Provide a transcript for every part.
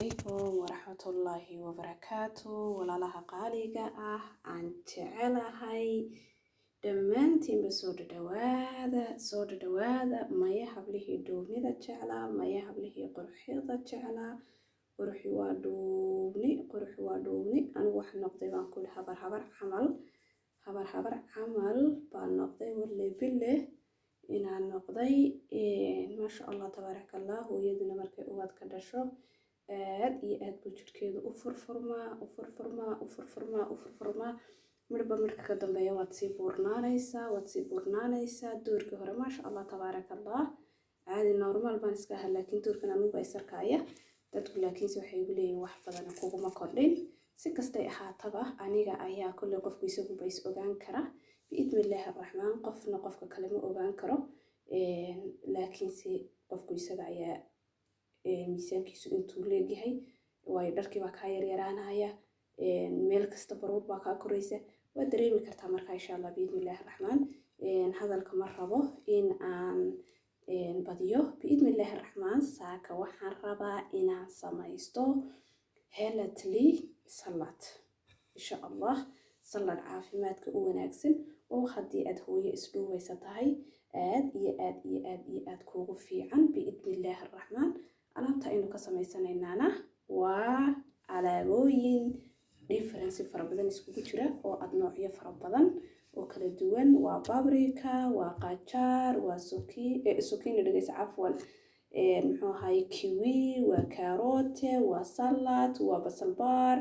عليكم ورحمة الله وبركاته walaalaha qaaliga ah aan jecelahay dhammaantiin ba soo dhawaada maya hablihii dhuubnida jeclaa maya hablihii qurxida jeclaa qurxi waa dhuubni anigu waxaan noqday baan ku habar camal baan noqday walle bille inaan noqday maasha Allah tabaarakallah hooyaduna markay ubad ka dhasho aad iyo aad buu jirkeedu u furfurmaa midba marka ka dambeeya waad sii buurnaanaysaa doorkii hore maasha Allah tabaarakallah caadi normal baan iska ahaa laakiin doorkan anigu baa isarkaaya dadku laakiinse waxay igu leeyihiin wax badan kuguma kordhin si kastay ahaataba aniga ayaa kolley qofku isaguba is ogaan kara biidnillaahi raxmaan qofna qofka kale ma ogaan karo laakiinse qofku isaga ayaa miisaankiisu intuu leeyahay waayo dharkii baa kaa yaryaraanaya meel kasta baruur baa kaa koraysa waad dareemi kartaa markaa insha Allah biidnillaahi raxmaan hadalka ma rabo in aan badiyo biidnillaahi raxmaan saaka waxaan rabaa inaan samaysto healthy salad insha Allah salad caafimaadka u wanaagsan oo haddii aad hooyo isdhuubaysa tahay aad iyo aad kuugu fiican biidnillaahi raxmaan alaabta aynu ka samaysanaynaana waa alaabooyin difference fara badan iskugu jira oo aad noocyo fara badan oo kala duwan waa paprika waa qajaar waa zucchini dhageysa cafwan muxuu ahaay kiwi waa karoote waa salad waa basal baar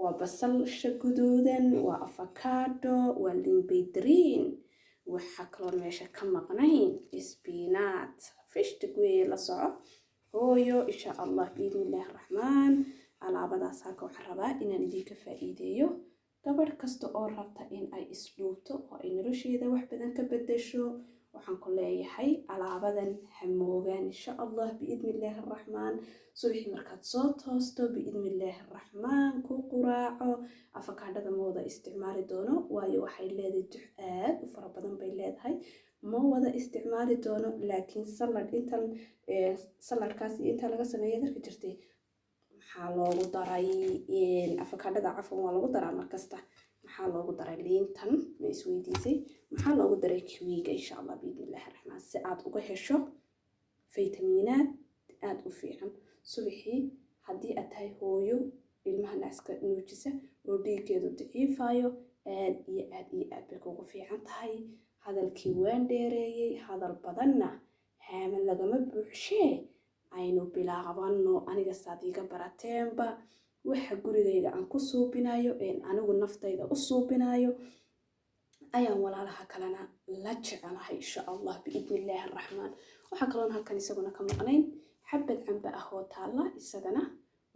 waa basal guduudan waa avocado waa limbeytrin waxa kaloo meesha ka maqnayn spinach fish takeaway la soco hooyo insha Allah biidnillaahi raxmaan alaabadaas halka waxaan rabaa inaan idinka faa'iideeyo gabadh kasta oo rabta in ay isdhuubto oo ay nolosheeda wax badan ka bedesho waxaan ku leeyahay alaabadan hamoogaan insha Allah biidnillaahi raxmaan subaxii markaad soo toosto biidnillaahi raxmaan ku quraaco afakaadhada ma wada isticmaali doono waayo waxay leedahay dux aad u fara badan bay leedahay ma wada isticmaali doono laakiin saladkaas iyo inta laga sameeyay darka jirtay maxaa loogu daray afakaadhada cafwan waa lagu daraa markasta maxaa loogu daray liintan ma isweydiisay maxaa loogu daray kiwiga insha Allah biidnillaahi raxmaan si aad uga hesho faytamiinaad aad u fiican subaxii haddii aad tahay hooyo ilmaha naaska nuujisa oo dhiiggeedu daciifayo aad iyo aad bay kugu fiican tahay hadalkii waan dheereeyay hadal badanna haama lagama buuxshee aynu bilaabano aniga saad iga barateenba waxa gurigayga aan ku suubinayo anigu naftayda u suubinayo ayaan walaalaha kalena la jecelahay insha Allah biidnillaahi raxmaan waxaa kaloon halkan isaguna ka maqnayn xabad camba ah oo taalla isagana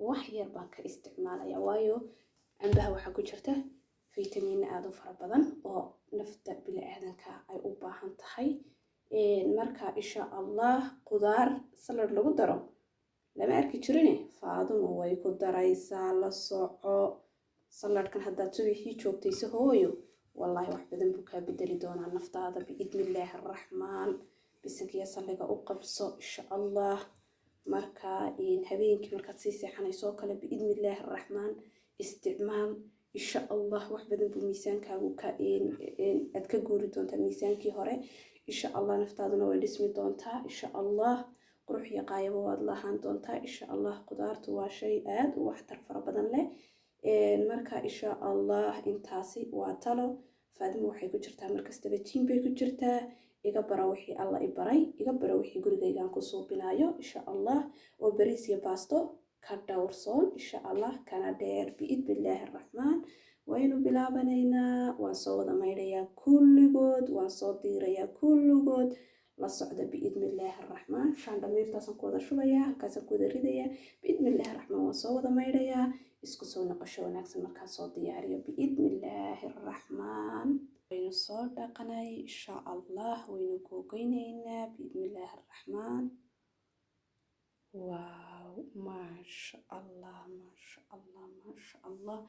wax yar baan ka isticmaalaya waayo cambaha waxaa ku jirta faytamiino aad u fara badan oo nafta bini'aadanka ay u baahan tahay marka insha Allah qudaar salad lagu daro lama arki jirine Faadumo way ku daraysaa la soco saladkan haddaad subaxii joogtayso hooyo wallahi wax badan buu kaa bedeli doonaa naftaada biidnillaahi raxmaan bisinkiya salliga u qabso insha Allah marka habeenkii markaad sii seexanayso kale biidnillaahi raxmaan isticmaal insha Allah wax badan buu miisaankaagu aad ka guuri doontaa miisaankii hore insha Allah naftaaduna way dhismi doontaa insha Allah qurux iyo qaayabo waad lahaan doontaa insha Allah qudaartu waa shay aad u waxtar fara badan leh marka insha Allah intaasi waa talo Faadimo waxay ku jirtaa markastaba jiin bay ku jirtaa iga bara wixii Allah i baray iga bara wixii gurigaygaan ku suubinayo insha Allah oo bariis iyo baasto ka dhowrsoon insha Allah kana dheer biidnillaahi raxmaan waynu bilaabanaynaa waan soo wada maydhayaa kulligood waan soo diirayaa kulligood la socda biidnillaahi raxmaan shaandhamiirtaasaan ku wada shubayaa halkaasaan ku wada ridayaa biidnillaahi raxmaan waan soo wada maydhayaa isku soo noqosho wanaagsan markaan soo diyaariyo biidnillaahi raxmaan waynu soo dhaqanay insha Allah waynu googaynaynaa biidnillaahi raxmaan waaw maasha Allah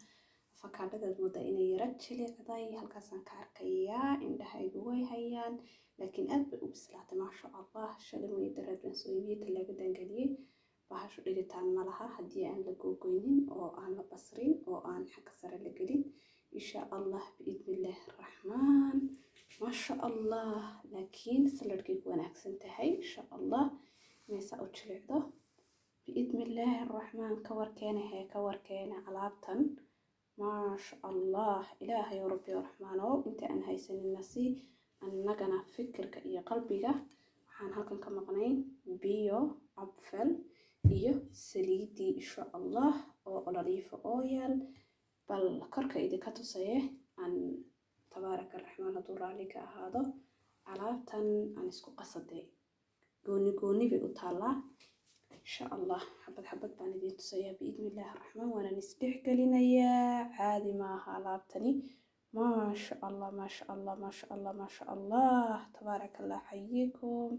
afakaadhadaad moodaa inay yara jilicday halkaasaan ka arkayaa indhahaygu way hayaan laakiin aad bay u bislaatay maasha Allah shalay way daraad baan soo iibiyey talaagadan geliyey bahashu dhigitaan ma laha haddii aan la googoynin oo aan la basrin oo aan xagga sare la gelin insha allah biidnillaahi raxmaan maasha allah. laakiin saladhkay ku wanaagsan tahay insha allah meesa u jilicdo biidnillaahi raxmaan. ka warkeena alaabtan maasha allah. ilaahay rabbi raxmaan oo inta aan haysanina si annagana fikirka iyo qalbiga waxaan halkan ka maqnayn biyo abfal iyo saliidii insha allah oo ololiifa oo yaal bal korka idinka tusaye aan tabaaraka raxmaan hadduu raalli ka ahaado. alaabtan aan isku qasaday gooni bay u taallaa insha allah. xabad baan idin tusayaa biidnillaahi raxmaan. waanaan isdhex gelinayaa caadi maaha alaabtani maasha allah maasha allah maasha allah maasha allah tabaaraka allah xayiikum.